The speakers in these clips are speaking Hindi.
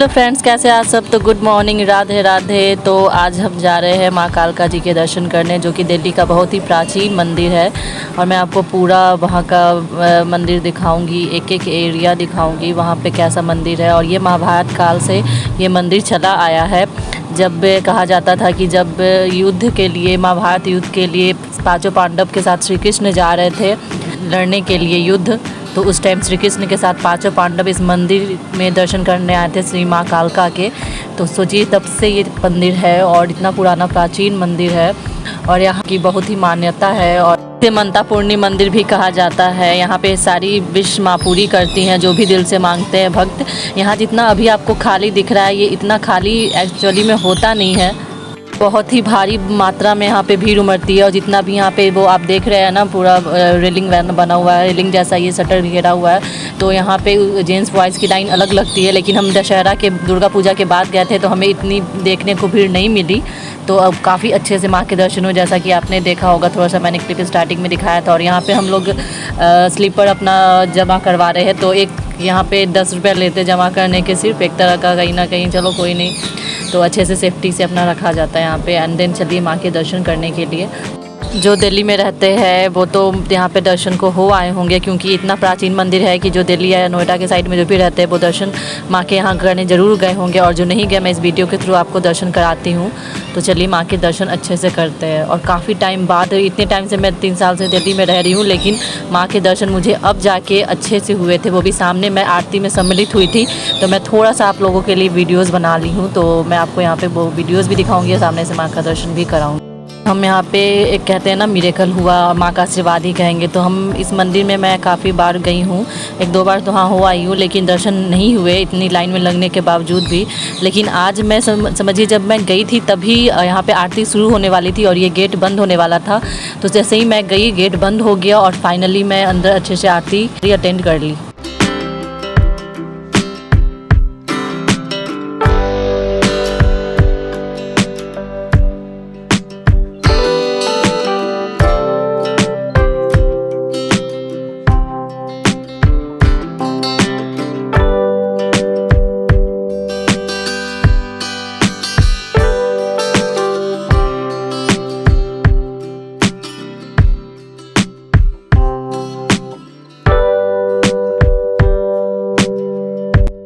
तो फ्रेंड्स कैसे आज सब। तो गुड मॉर्निंग, राधे राधे। तो आज हम जा रहे हैं माँ कालका जी के दर्शन करने, जो कि दिल्ली का बहुत ही प्राचीन मंदिर है। और मैं आपको पूरा वहाँ का मंदिर दिखाऊंगी, एक एक एरिया दिखाऊंगी वहाँ पे कैसा मंदिर है। और ये महाभारत काल से ये मंदिर चला आया है। जब कहा जाता था कि जब युद्ध के लिए, महाभारत युद्ध के लिए पांचों पांडव के साथ श्री कृष्ण जा रहे थे लड़ने के लिए युद्ध, तो उस टाइम श्री कृष्ण के साथ पांचों पांडव इस मंदिर में दर्शन करने आए थे, श्री माँ कालका के। तो सोचिए तब से ये मंदिर है और इतना पुराना प्राचीन मंदिर है और यहाँ की बहुत ही मान्यता है। और इसे मंतापूर्णी मंदिर भी कहा जाता है। यहाँ पे सारी विश माँ पूरी करती हैं जो भी दिल से मांगते हैं भक्त। यहाँ जितना अभी आपको खाली दिख रहा है, ये इतना खाली एक्चुअली में होता नहीं है। बहुत ही भारी मात्रा में यहाँ पे भीड़ उमड़ती है। और जितना भी यहाँ पे वो आप देख रहे हैं ना, पूरा रेलिंग बना हुआ है, रेलिंग जैसा ये शटर घेरा हुआ है। तो यहाँ पे जेंट्स बॉयज़ की लाइन अलग लगती है। लेकिन हम दशहरा के, दुर्गा पूजा के बाद गए थे तो हमें इतनी देखने को भीड़ नहीं मिली। तो अब काफ़ी अच्छे से माँ के दर्शन हुए, जैसा कि आपने देखा होगा। थोड़ा सा मैंने क्लिप स्टार्टिंग में दिखाया था। और यहाँ पे हम लोग स्लीपर अपना जमा करवा रहे हैं। तो एक यहाँ पे 10 रुपये लेते जमा करने के, सिर्फ एक तरह का, कहीं ना कहीं चलो कोई नहीं, तो अच्छे से सेफ्टी से अपना रखा जाता है यहाँ पे। एंड देन चलिए माँ के दर्शन करने के लिए। जो दिल्ली में रहते हैं वो तो यहाँ पे दर्शन को हो आए होंगे, क्योंकि इतना प्राचीन मंदिर है कि जो दिल्ली या नोएडा के साइड में जो भी रहते हैं वो दर्शन माँ के यहाँ करने ज़रूर गए होंगे। और जो नहीं गए, मैं इस वीडियो के थ्रू आपको दर्शन कराती हूँ। तो चलिए माँ के दर्शन अच्छे से करते हैं। और काफ़ी टाइम बाद, इतने टाइम से, मैं 3 साल से दिल्ली में रह रही हूँ, लेकिन माँ के दर्शन मुझे अब जाके अच्छे से हुए थे। वो भी सामने, मैं आरती में सम्मिलित हुई थी। तो मैं थोड़ा सा आप लोगों के लिए वीडियोज़ बना ली हूँ। तो मैं आपको यहाँ पर वो वीडियोज़ भी दिखाऊँगी, सामने से माँ का दर्शन भी कराऊँगी। हम यहाँ पे एक कहते हैं ना, मिरेकल हुआ, माँ का आशीर्वाद ही कहेंगे। तो हम इस मंदिर में मैं काफ़ी बार गई हूँ, 1-2 बार तो हाँ हो आई हूँ, लेकिन दर्शन नहीं हुए इतनी लाइन में लगने के बावजूद भी। लेकिन आज मैं समझिए जब मैं गई थी तभी यहाँ पे आरती शुरू होने वाली थी और ये गेट बंद होने वाला था। तो जैसे ही मैं गई, गेट बंद हो गया और फाइनली मैं अंदर अच्छे से आरती अटेंड कर ली।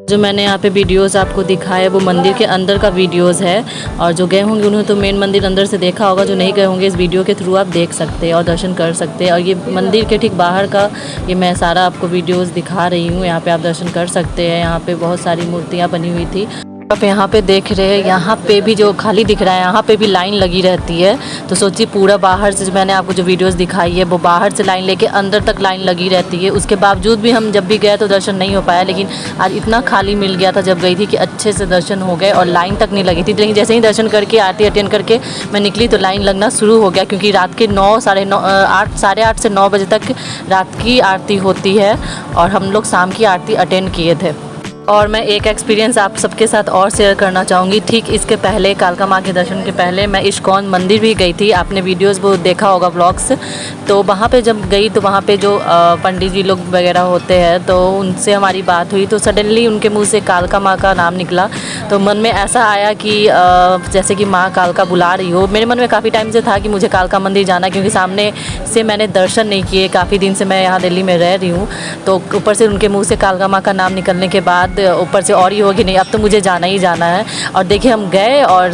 जो मैंने यहाँ पे वीडियोस आपको दिखाया वो मंदिर के अंदर का वीडियोस है। और जो गए होंगे उन्होंने तो मेन मंदिर अंदर से देखा होगा, जो नहीं गए होंगे इस वीडियो के थ्रू आप देख सकते हैं और दर्शन कर सकते हैं। और ये मंदिर के ठीक बाहर का ये मैं सारा आपको वीडियोस दिखा रही हूँ। यहाँ पे आप दर्शन कर सकते हैं। यहाँ पे बहुत सारी मूर्तियाँ बनी हुई थी। आप यहाँ पे देख रहे हैं, यहाँ पे भी जो खाली दिख रहा है, यहाँ पे भी लाइन लगी रहती है। तो सोचिए पूरा बाहर से, मैंने आपको जो वीडियोस दिखाई है वो बाहर से लाइन लेके अंदर तक लाइन लगी रहती है। उसके बावजूद भी हम जब भी गए तो दर्शन नहीं हो पाया। लेकिन आज इतना खाली मिल गया था जब गई थी कि अच्छे से दर्शन हो गए और लाइन तक नहीं लगी थी। लेकिन जैसे ही दर्शन करके, आरती अटेंड करके मैं निकली तो लाइन लगना शुरू हो गया, क्योंकि रात के 9, साढ़े 8 से 9 बजे तक रात की आरती होती है और हम लोग शाम की आरती अटेंड किए थे। और मैं एक एक्सपीरियंस आप सबके साथ और शेयर करना चाहूँगी। ठीक इसके पहले, कालका माँ के दर्शन के पहले, मैं इस्कॉन मंदिर भी गई थी। आपने वीडियोस वो देखा होगा, व्लॉग्स। तो वहाँ पे जब गई तो वहाँ पे जो पंडित जी लोग वगैरह होते हैं, तो उनसे हमारी बात हुई। तो सडनली उनके मुँह से कालका माँ का नाम निकला। तो मन में ऐसा आया कि जैसे कि माँ कालका बुला रही हो। मेरे मन में काफ़ी टाइम से था कि मुझे कालका मंदिर जाना है, क्योंकि सामने से मैंने दर्शन नहीं किए। काफ़ी दिन से मैं यहाँ दिल्ली में रह रही हूँ। तो ऊपर से उनके मुँह से कालका माँ का नाम निकलने के बाद ऊपर से और ही होगी, नहीं अब तो मुझे जाना ही जाना है। और देखिए हम गए और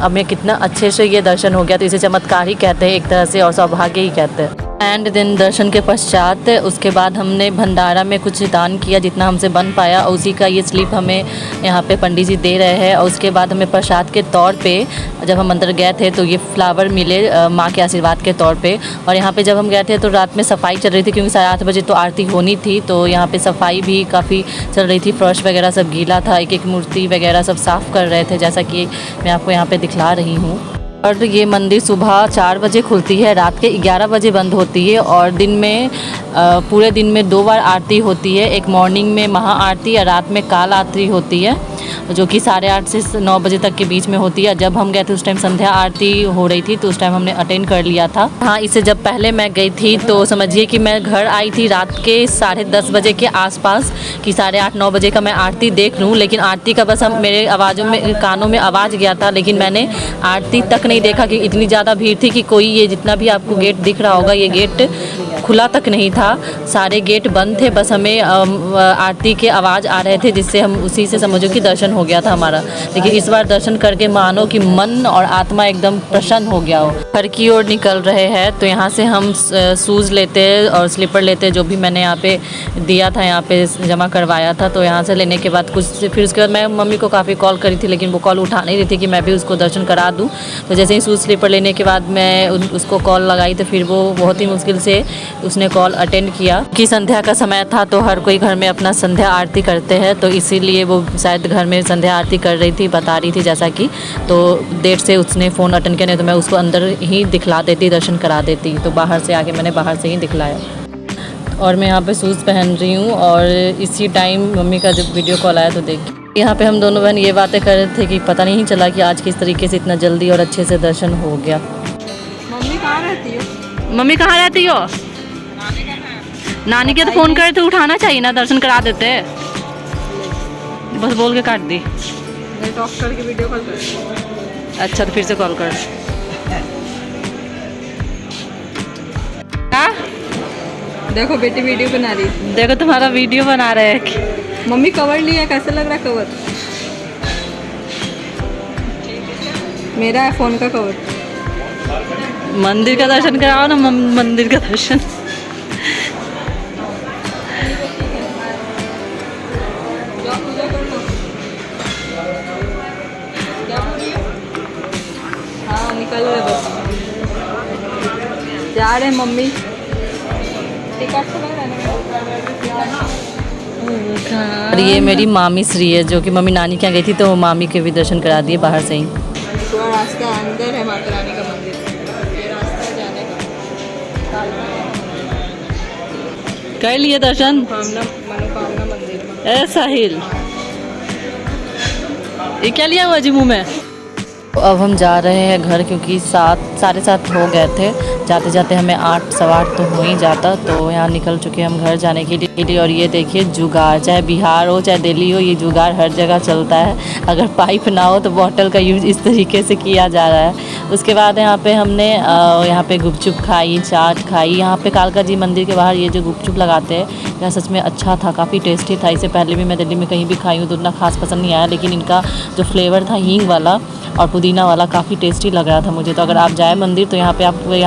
हमें कितना अच्छे से ये दर्शन हो गया। तो इसे चमत्कार ही कहते हैं एक तरह से, और सौभाग्य ही कहते हैं। एंड देन दर्शन के पश्चात उसके बाद हमने भंडारा में कुछ दान किया, जितना हमसे बन पाया। और उसी का ये स्लिप हमें यहाँ पे पंडित जी दे रहे हैं। और उसके बाद हमें प्रसाद के तौर पे, जब हम अंदर गए थे तो ये फ्लावर मिले माँ के आशीर्वाद के तौर पे। और यहाँ पे जब हम गए थे तो रात में सफाई चल रही थी, क्योंकि 8:30 बजे तो आरती होनी थी। तो यहाँ पे सफाई भी काफ़ी चल रही थी, फर्श वगैरह सब गीला था, एक एक मूर्ति वगैरह सब साफ़ कर रहे थे, जैसा कि मैं आपको यहाँ पर दिखला रही हूँ। और ये मंदिर सुबह 4 बजे खुलती है, रात के 11 बजे बंद होती है और दिन में पूरे दिन में 2 बार आरती होती है। एक मॉर्निंग में महा आरती और रात में काल आरती होती है, जो कि 8:30 से 9 बजे तक के बीच में होती है। जब हम गए थे उस टाइम संध्या आरती हो रही थी, तो उस टाइम हमने अटेंड कर लिया था। हाँ, इससे जब पहले मैं गई थी तो समझिए कि मैं घर आई थी रात के 10:30 बजे के आसपास, कि 8:30-9 बजे का मैं आरती देख लूँ। लेकिन आरती का बस मेरे आवाज़ों में, कानों में आवाज़ गया था, लेकिन मैंने आरती तक नहीं देखा कि इतनी ज़्यादा भीड़ थी कि कोई, ये जितना भी आपको गेट दिख रहा होगा, ये गेट खुला तक नहीं था, सारे गेट बंद थे। बस हमें आरती के आवाज़ आ रहे थे, जिससे हम उसी से समझो कि दर्शन हो गया था हमारा। लेकिन इस बार दर्शन करके मानो कि मन और आत्मा एकदम प्रसन्न हो गया हो। घर की ओर निकल रहे हैं, तो यहाँ से हम शूज़ लेते और स्लीपर लेते, जो भी मैंने यहाँ पे दिया था, यहाँ पे जमा करवाया था। तो यहाँ से लेने के बाद कुछ, फिर उसके बाद मैं मम्मी को काफ़ी कॉल करी थी, लेकिन वो कॉल उठा नहीं रही थी कि मैं भी उसको दर्शन करा दूँ। तो जैसे ही शूज़ स्लीपर लेने के बाद मैं उसको कॉल लगाई, तो फिर वो बहुत ही मुश्किल से उसने कॉल अटेंड किया। कि संध्या का समय था, तो हर कोई घर में अपना संध्या आरती करते हैं, तो इसीलिए वो शायद घर में संध्या आरती कर रही थी, बता रही थी जैसा कि। तो देर से उसने फ़ोन अटेंड किया, नहीं तो मैं उसको अंदर ही दिखला देती, दर्शन करा देती। तो बाहर से आके मैंने बाहर से ही दिखलाया। और मैं यहाँ पे शूज़ पहन रही हूँ और इसी टाइम मम्मी का जब वीडियो कॉल आया तो देखिए, यहाँ पे हम दोनों बहन ये बातें कर रहे थे कि पता नहीं चला कि आज किस तरीके से इतना जल्दी और अच्छे से दर्शन हो गया। मम्मी कहाँ रहती हो? मम्मी कहाँ रहती हो? नानी के तो फ़ोन करे तो उठाना चाहिए ना, दर्शन करा देते। बस बोल के काट दी। मैं डॉक्टर की वीडियो कॉल कर। अच्छा, तो फिर से कॉल कर। हाँ, देखो बेटी वीडियो बना रही। देखो तुम्हारा वीडियो बना रहे हैं। मम्मी कवर लिया, कैसा लग रहा है कवर? मेरा है फ़ोन का कवर। मंदिर का दर्शन कराओ ना, मंदिर का दर्शन। हाँ, निकल रहे बस, जा रहे मम्मी। टिकट तो और ये मेरी मामी श्री है, जो कि मम्मी नानी के यहाँ गई थी, तो मामी के भी दर्शन करा दिए बाहर से ही। पूरा रास्ता अंदर है माता रानी का मंदिर, ये रास्ता है जाने का। कर लिए दर्शन? मनोकामना मंदिर। ए साहिल, ये क्या लिया हुआ जी मुँह में? अब हम जा रहे हैं घर, क्योंकि 7-7:30 हो गए थे। जाते जाते हमें 8, सवा 8 तो हो ही जाता। तो यहाँ निकल चुके हम घर जाने के लिए। और ये देखिए जुगाड़, चाहे बिहार हो चाहे दिल्ली हो, ये जुगाड़ हर जगह चलता है। अगर पाइप ना हो तो बॉटल का यूज़ इस तरीके से किया जा रहा है। उसके बाद यहाँ पे हमने यहाँ पे गुपचुप खाई, चाट खाई। यहाँ पे कालका जी मंदिर के बाहर ये जो गुपचुप लगाते हैं, यह सच में अच्छा था, काफ़ी टेस्टी था। इससे पहले भी मैं दिल्ली में कहीं भी खाई हूँ तो उतना खास पसंद नहीं आया, लेकिन इनका जो फ्लेवर था हींग वाला और पुदीना वाला, काफ़ी टेस्टी लग रहा था मुझे। तो अगर आप जाए मंदिर तो यहाँ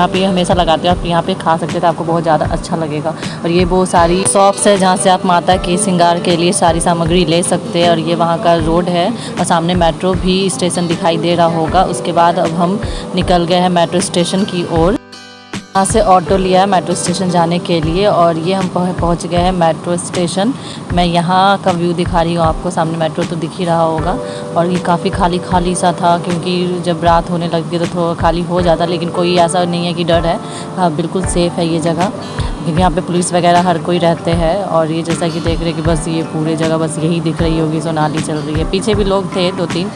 पे हमेशा लगाते हो, आप यहाँ पे खा सकते थे, आपको बहुत ज़्यादा अच्छा लगेगा। और ये वो सारी शॉप्स है जहाँ से आप माता के श्रृंगार के लिए सारी सामग्री ले सकते हैं। और ये वहाँ का रोड है और सामने मेट्रो भी स्टेशन दिखाई दे रहा होगा। उसके बाद अब हम निकल गए हैं मेट्रो स्टेशन की ओर। यहाँ से ऑटो लिया है मेट्रो स्टेशन जाने के लिए और ये हम पहुँच गए हैं मेट्रो स्टेशन। मैं यहाँ का व्यू दिखा रही हूँ आपको, सामने मेट्रो तो दिख ही रहा होगा। और ये काफ़ी खाली सा था, क्योंकि जब रात होने लगती है तो थोड़ा खाली हो जाता, लेकिन कोई ऐसा नहीं है कि डर है। हाँ, बिल्कुल सेफ़ है ये जगह, क्योंकि यहाँ पे पुलिस वगैरह हर कोई रहते हैं। और ये जैसा कि देख रहे हैं कि बस ये पूरे जगह बस यही दिख रही होगी, सोनाली चल रही है। पीछे भी लोग थे 2-3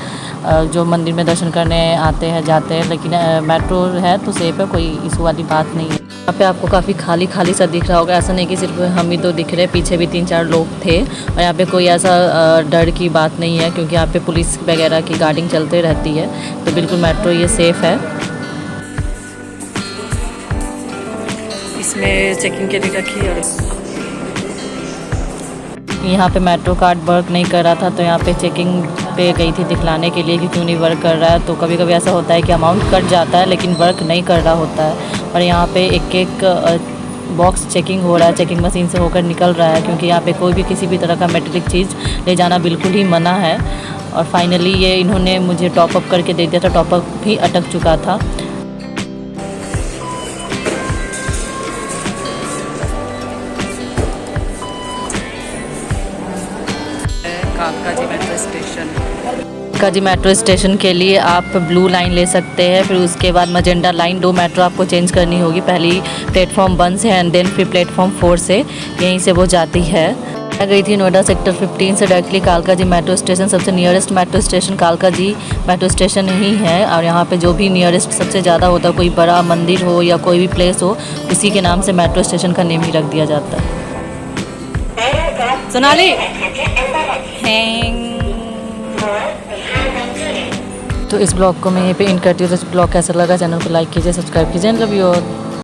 जो मंदिर में दर्शन करने आते हैं जाते हैं, लेकिन मेट्रो है तो सेफ़ है, कोई इशू वाली बात नहीं है। यहाँ पे आपको काफ़ी खाली सा दिख रहा होगा, ऐसा नहीं कि सिर्फ हम ही तो दिख रहे हैं, पीछे भी 3-4 लोग थे। और यहाँ पे कोई ऐसा डर की बात नहीं है, क्योंकि यहाँ पे पुलिस वगैरह की गार्डिंग चलते रहती है। तो बिल्कुल मेट्रो ये सेफ़ है। इसमें चेकिंग के लिए रखी है। यहाँ पे मेट्रो कार्ड वर्क नहीं कर रहा था, तो यहाँ पे चेकिंग पे गई थी दिखलाने के लिए कि क्यों नहीं वर्क कर रहा है। तो कभी कभी ऐसा होता है कि अमाउंट कट जाता है लेकिन वर्क नहीं कर रहा होता है। और यहाँ पे एक बॉक्स चेकिंग हो रहा है, चेकिंग मशीन से होकर निकल रहा है, क्योंकि यहाँ पे कोई भी किसी भी तरह का मेटेलिक चीज़ ले जाना बिल्कुल ही मना है। और फाइनली ये इन्होंने मुझे टॉपअप करके दे दिया था, टॉपअप भी अटक चुका था। कालका जी मेट्रो स्टेशन। कालका जी मेट्रो स्टेशन के लिए आप ब्लू लाइन ले सकते हैं, फिर उसके बाद मजेंडा लाइन, 2 मेट्रो आपको चेंज करनी होगी। पहली प्लेटफॉर्म 1 से एंड देन फिर प्लेटफॉर्म 4 से, यहीं से वो जाती है। मैं गई थी नोएडा सेक्टर 15 से डायरेक्टली कालका जी मेट्रो स्टेशन। सबसे नियरेस्ट मेट्रो स्टेशन कालका जी मेट्रो स्टेशन ही है, और यहाँ पे जो भी नियरेस्ट सबसे ज़्यादा होता है, कोई बड़ा मंदिर हो या कोई भी प्लेस हो, उसी के नाम से मेट्रो स्टेशन का नेम ही रख दिया जाता है। सोनाली तो इस ब्लॉग को मैं यहीं पे एंड करती हूँ। तो इस ब्लॉग कैसा लगा, चैनल को लाइक कीजिए, सब्सक्राइब कीजिए। Love you all.